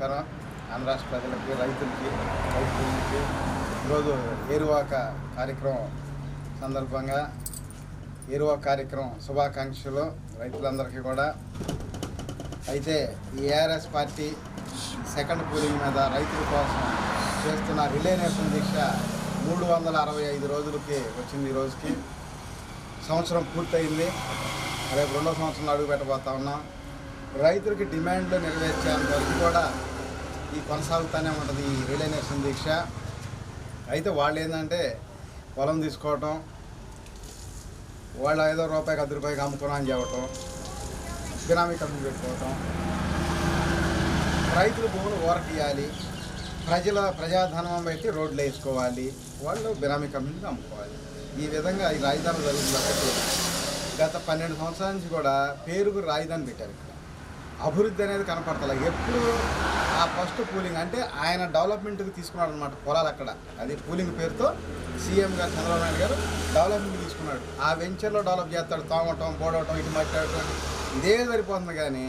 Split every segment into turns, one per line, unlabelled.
నమస్కారం. ఆంధ్ర రాష్ట్ర ప్రజలకి, రైతులకి ఈరోజు ఏరువాక కార్యక్రమం సందర్భంగా ఏరువాక కార్యక్రమం శుభాకాంక్షలు రైతులందరికీ కూడా. అయితే ఈ ఏఆర్ఎస్ పార్టీ సెకండ్ పూలింగ్ మీద రైతుల కోసం చేస్తున్న రిలే నిరసన దీక్ష 365 రోజులకి వచ్చింది. ఈ రోజుకి సంవత్సరం పూర్తయింది. రేపు 2వ సంవత్సరంలో అడుగు పెట్టబోతా ఉన్నాం. రైతులకి డిమాండ్లు నెరవేర్చేంత వరకు కూడా ఈ కొనసాగుతూనే ఉంటుంది ఈ రిలే నిరసన దీక్ష. అయితే వాళ్ళు ఏంటంటే పొలం తీసుకోవటం, వాళ్ళు ఐదో రూపాయికి 10 రూపాయలకి అమ్ముకున్నాం అని చెప్పటం, బినామీ కంపెనీ పెట్టుకోవటం, రైతులు భూములు ఊరకియాలి, ప్రజాధనం పెట్టి రోడ్లు వేసుకోవాలి, వాళ్ళు బినామీ కంపెనీకి అమ్ముకోవాలి. ఈ విధంగా ఈ రాజధాని జరుగుతున్నప్పుడు గత 12 సంవత్సరాల నుంచి కూడా పేరుకు రాజధాని పెట్టారు. అభివృద్ధి అనేది కనపడతలే. ఎప్పుడు ఆ ఫస్ట్ పూలింగ్ అంటే ఆయన డెవలప్మెంట్కి తీసుకున్నాడు అనమాట పొలాలు. అక్కడ అది పూలింగ్ పేరుతో సీఎం గారు చంద్రబాబు నాయుడు గారు డెవలప్మెంట్కి తీసుకున్నాడు. ఆ వెంచర్లో డెవలప్ చేస్తాడు, తోమటం, పోడవటం, ఇటు మాట్లాడటం, ఇదే సరిపోతుంది. కానీ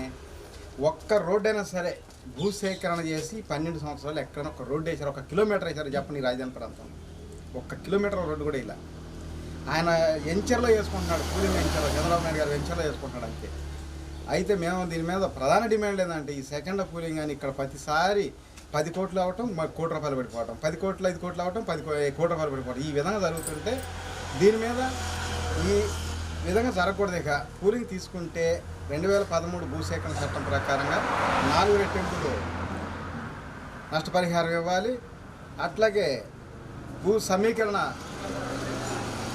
ఒక్క రోడ్డు అయినా సరే భూసేకరణ చేసి 12 సంవత్సరాలు ఎక్కడైనా ఒక రోడ్డు వేసారు, 1 కిలోమీటర్ వేసారు చెప్పండి. ఈ రాజధాని ప్రాంతం 1 కిలోమీటర్ రోడ్డు కూడా ఇలా ఆయన వెంచర్లో వేసుకుంటున్నాడు. పూలింగ్ వెంచర్లో చంద్రబాబు నాయుడు గారు వెంచర్లో వేసుకుంటున్నాడు అంతే. అయితే మేము దీని మీద ప్రధాన డిమాండ్ ఏంటంటే ఈ సెకండ్ పూలింగ్ అని ఇక్కడ ప్రతిసారి 10 కోట్లు అవ్వటం, మాకు 1 కోటి రూపాయలు పడిపోవటం, 10 కోట్లు 5 కోట్లు అవ్వటం, 10 కోటి రూపాయలు పడిపోవటం, ఈ విధంగా జరుగుతుంటే దీని మీద ఈ విధంగా జరగకూడదు. ఇక పూలింగ్ తీసుకుంటే 2013 భూసేకరణ చట్టం ప్రకారంగా 4 రెట్టింపులు నష్టపరిహారం ఇవ్వాలి. అట్లాగే భూ సమీకరణ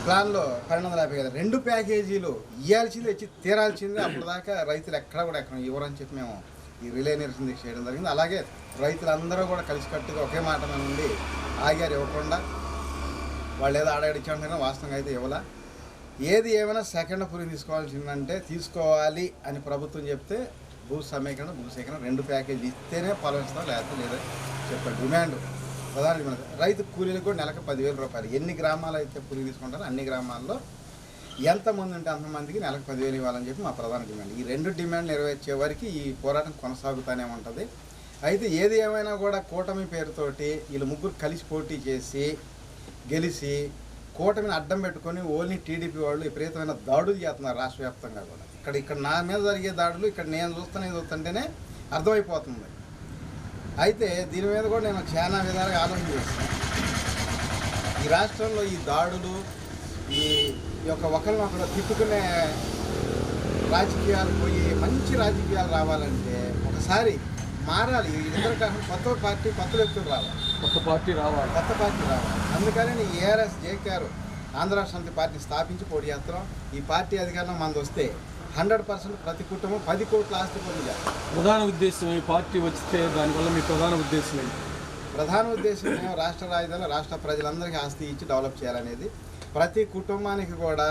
ప్లాన్లో 1250 కదా 2 ప్యాకేజీలు ఇవ్వాల్సింది, ఇచ్చి తీరాల్సిందే. అప్పుడు దాకా రైతులు ఎక్కడ ఇవ్వరని చెప్పి మేము ఈ రిలే నిరసన దీక్ష చేయడం జరిగింది. అలాగే రైతులందరూ కూడా కలిసికట్టుగా ఒకే మాట మీద ఉండి ఆగారు, ఇవ్వకుండా. వాళ్ళు ఏదో ఆడాడిచ్చారంటే వాస్తవంగా అయితే ఇవ్వాల. ఏది ఏమైనా సెకండ్ పూలింగ్ తీసుకోవాల్సిందంటే తీసుకోవాలి అని ప్రభుత్వం చెప్తే భూసేకరణ 2 ప్యాకేజీ ఇస్తేనే పొలం ఇస్తాం, లేకపోతే లేదా చెప్పారు. డిమాండ్ ప్రధాన డిమాండ్. రైతు కూలీలకు కూడా నెలకు 10,000 రూపాయలు. ఎన్ని గ్రామాలు అయితే కూలీ తీసుకుంటారో అన్ని గ్రామాల్లో ఎంతమంది ఉంటే అంతమందికి నెలకు 10,000 ఇవ్వాలని చెప్పి మా ప్రధాన డిమాండ్. ఈ 2 డిమాండ్ నెరవేర్చే వరకు ఈ పోరాటం కొనసాగుతూనే ఉంటుంది. అయితే ఏది ఏమైనా కూడా కూటమి పేరుతోటి వీళ్ళు ముగ్గురు కలిసి పోటీ చేసి గెలిచి కూటమిని అడ్డం పెట్టుకొని ఓన్లీ టీడీపీ వాళ్ళు విపరీతమైన దాడులు చేస్తున్నారు రాష్ట్ర వ్యాప్తంగా కూడా. ఇక్కడ నా మీద జరిగే దాడులు ఇక్కడ నేను చూస్తుంటేనే అర్థమైపోతుంది. అయితే దీని మీద కూడా నేను చాలా విధాలుగా ఆలోచన చేస్తాను. ఈ రాష్ట్రంలో ఈ దాడులు, ఈ యొక్క ఒకరినొకరు తిప్పుకునే రాజకీయాలు పోయి మంచి రాజకీయాలు రావాలంటే ఒకసారి మారాలి. ఇద్దరు కాకుండా కొత్త పార్టీ, కొత్త వ్యక్తులు రావాలి, కొత్త పార్టీ రావాలి. అందుకని ఏఆర్ఎస్ జేకేఆర్ ఆంధ్ర రాష్ట్ర సమితి పార్టీని స్థాపించి పోటీ చేస్తున్నాం. ఈ పార్టీ అధికారంలో మనది వస్తే 100% ప్రతి కుటుంబం 10 కోట్ల ఆస్తి పొందాలి.
ప్రధాన ఉద్దేశం ఈ పార్టీ వస్తే దానివల్ల మీ ప్రధాన ఉద్దేశం ఏంటి?
ప్రధాన ఉద్దేశం మేము రాష్ట్ర రాజధానిలో రాష్ట్ర ప్రజలందరికీ ఆస్తి ఇచ్చి డెవలప్ చేయాలనేది. ప్రతి కుటుంబానికి కూడా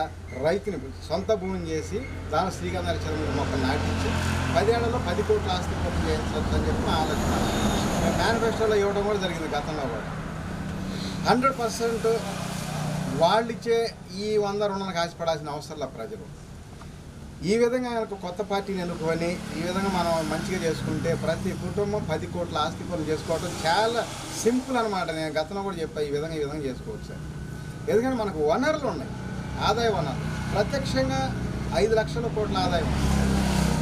రైతుని సొంత భూమిని చేసి దాని శ్రీగంధాల చెరువు మొక్కలు నాటించి 10 ఏళ్లలో 10 కోట్ల ఆస్తి పొంది చేయించని చెప్పి మా ఆలోచన. మేము మేనిఫెస్టోలో ఇవ్వడం కూడా జరిగింది గతంలో కూడా. 100% వాళ్ళు ఇచ్చే ఈ 100 రుణాలకు ఆశపడాల్సిన అవసరం ప్రజలు. ఈ విధంగా మనకు కొత్త పార్టీని ఎన్నుకొని ఈ విధంగా మనం మంచిగా చేసుకుంటే ప్రతి కుటుంబం 10 కోట్ల ఆస్తి పనులు చేసుకోవడం చాలా సింపుల్ అనమాట. నేను గతంలో కూడా చెప్పాను, ఈ విధంగా చేసుకోవచ్చు. ఎందుకంటే మనకు వనరులు ఉన్నాయి, ఆదాయ వనరులు. ప్రత్యక్షంగా 5 లక్షల కోట్ల ఆదాయం,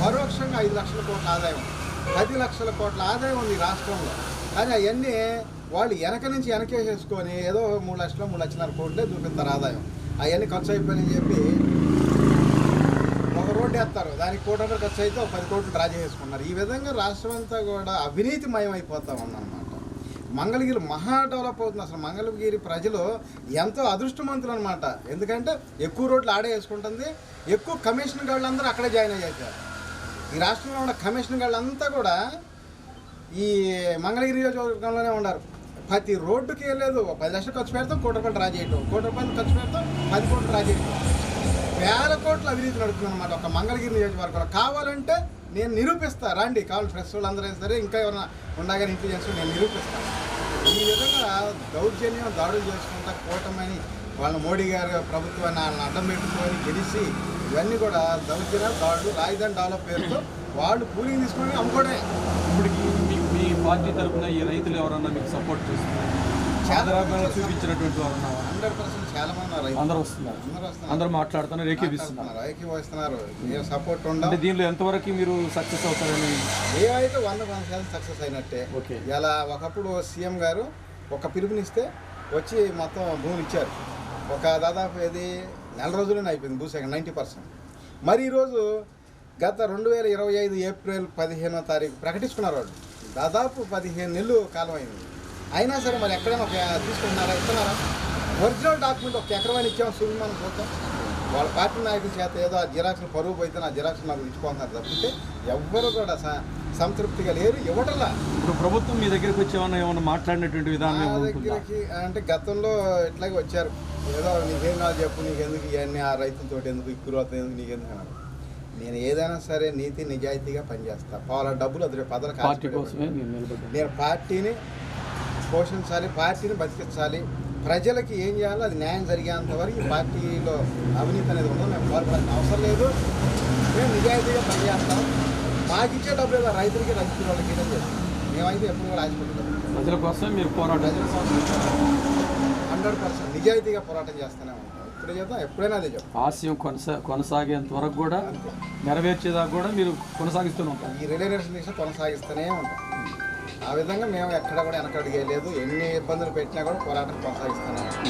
పరోక్షంగా 5 లక్షల కోట్ల ఆదాయం, 10 లక్షల కోట్ల ఆదాయం ఉంది రాష్ట్రంలో. కానీ అవన్నీ వాళ్ళు వెనకేసేసుకొని ఏదో 3 లక్షలు 3,500,000 కోట్లే చూపిస్తారు ఆదాయం. అవన్నీ ఖర్చు అయిపోయినాయని చెప్పి ఒక రోడ్డు వేస్తారు, దానికి 1 కోటి రూపాయలు ఖర్చు అయితే 10 కోట్లు డ్రా చేసుకున్నారు. ఈ విధంగా రాష్ట్రం అంతా కూడా అవినీతిమయం అయిపోతా ఉందన్నమాట. మంగళగిరి మహా డెవలప్ అవుతుంది. అసలు మంగళగిరి ప్రజలు ఎంతో అదృష్టవంతులు అనమాట. ఎందుకంటే ఎక్కువ రోడ్లు ఆడే వేసుకుంటుంది, ఎక్కువ కమిషన్ గాళ్ళందరూ అక్కడే జాయిన్ అయ్యారు. ఈ రాష్ట్రంలో ఉన్న కమిషన్ గాళ్ళంతా కూడా ఈ మంగళగిరి నియోజకవర్గంలోనే ఉన్నారు. ప్రతి రోడ్డుకి వెళ్ళలేదు 10 లక్షలు ఖర్చు పెడతాం, 1 కోటి రూపాయలు డ్రా చేయటం, 1 కోటి రూపాయలు ఖర్చు పెడతాం, 10 కోట్లు డ్రా చేయటం. 1000 కోట్ల అవినీతి నడుస్తుంది అనమాట ఒక మంగళగిరి నియోజకవర్గంలో. కావాలంటే నేను నిరూపిస్తాను, రండి. కావాలి ప్రెస్ వాళ్ళు అందరూ సరే, ఇంకా ఎవరైనా ఉండగానే ఇంటెలిజెన్స్ నేను నిరూపిస్తాను. ఈ విధంగా దౌర్జన్యం దాడులు చేసుకుంటా కూటమని వాళ్ళ మోడీ గారు ప్రభుత్వాన్ని వాళ్ళని అడ్డం పెట్టుకొని గెలిచి ఇవన్నీ కూడా దౌర్జన్యాలు, దాడులు, రాజధాని డెవలప్ పేరుతో వాళ్ళు పూలింగ్ తీసుకొని అమ్ముకోవడమే.
ఇప్పుడు మీ మీ పార్టీ తరఫున ఈ రైతులు ఎవరన్నా మీకు సపోర్ట్ చేస్తున్నారు? ఆదరణ చూపించినటువంటి వారు ఉన్నారు?
100% చాలా మంది ఉన్నారు.
అందరూ వస్తున్నారు, అందరూ మాట్లాడుతున్నారు, ఏకీపిస్తున్నారు.
ఏకీభవిస్తున్నారు. మేము సపోర్ట్ ఉండాలి.
అంటే దీనిలో ఎంతవరకు మీరు సక్సెస్ అవుతారని?
ఏవైతే 100% సక్సెస్ అయినట్టే.
ఓకే.
ఇలా ఒకప్పుడు సీఎం గారు ఒక పిలుపునిస్తే వచ్చి మొత్తం భూములు ఇచ్చారు. ఒక దాదాపు ఇది నెల రోజుల్లోనే అయిపోయింది భూసేకరణ 90%. మరి ఈరోజు గత 2025 ఏప్రిల్ 15వ తారీఖు ప్రకటించుకున్నారు వాళ్ళు. దాదాపు 15 నెలలు కాలం అయింది. అయినా సరే మరి ఎక్కడైనా ఒక తీసుకుంటున్నారా, ఇస్తున్నారా? ఒరిజినల్ డాక్యుమెంట్ ఒక ఎకరమైన ఇచ్చాము చూపించమని చూద్దాం. వాళ్ళ పార్టీ నాయకుల చేత ఏదో ఆ జిరాక్స్లు పరువు పోయితే నా జిరాక్స్ నాకు ఇచ్చుకుంటున్నారు తప్పితే ఎవ్వరు కూడా సంతృప్తిగా లేరు, ఇవ్వటంలా.
ఇప్పుడు ప్రభుత్వం మీ దగ్గరికి వచ్చి ఏమన్నా మాట్లాడినటువంటి విధానం
మా దగ్గరికి అంటే గతంలో ఇట్లాగే వచ్చారు. ఏదో నీకేం కాదు చెప్పు, నీకెందుకు ఇవన్నీ ఆ రైతులతో ఎందుకు ఎక్కువ ఎందుకు నీకెందుకు అన్నారు. నేను ఏదైనా సరే నీతి నిజాయితీగా పనిచేస్తాను. వాళ్ళ డబ్బులు అది పదల
పార్టీ కోసమే
నేను పార్టీని పోషించాలి, పార్టీని బతికించాలి. ప్రజలకి ఏం చేయాలో అది న్యాయం జరిగేంత వరకు ఈ పార్టీలో అవినీతి అనేది ఉండదు. మేము పాల్పడాల్సిన అవసరం లేదు. మేము నిజాయితీగా పనిచేస్తాం. మాకు ఇచ్చే డబ్బులు ఏదో రైతులకి రైతుల వాళ్ళకి ఏదో చేస్తాం. మేమైతే ఎప్పుడు కూడా ఆశపడతాం.
ప్రజల కోసం మీరు పోరాటం,
ప్రజల కోసం 100% నిజాయితీగా పోరాటం చేస్తూనే ఉంటాం. ఇప్పుడు చేద్దాం, ఎప్పుడైనా అదే చెప్తాం.
ఆశయం కొనసాగేంత వరకు కూడా, నెరవేర్చేదాకా కూడా మీరు కొనసాగిస్తూనే ఉంటారు.
ఈ రిలేషన్ కొనసాగిస్తూనే ఉంటాం. ఆ విధంగా మేము ఎక్కడ కూడా వెనకడిగే లేదు. ఎన్ని ఇబ్బందులు పెట్టినా కూడా పోరాటం కొనసాగిస్తూనే ఉంటాం.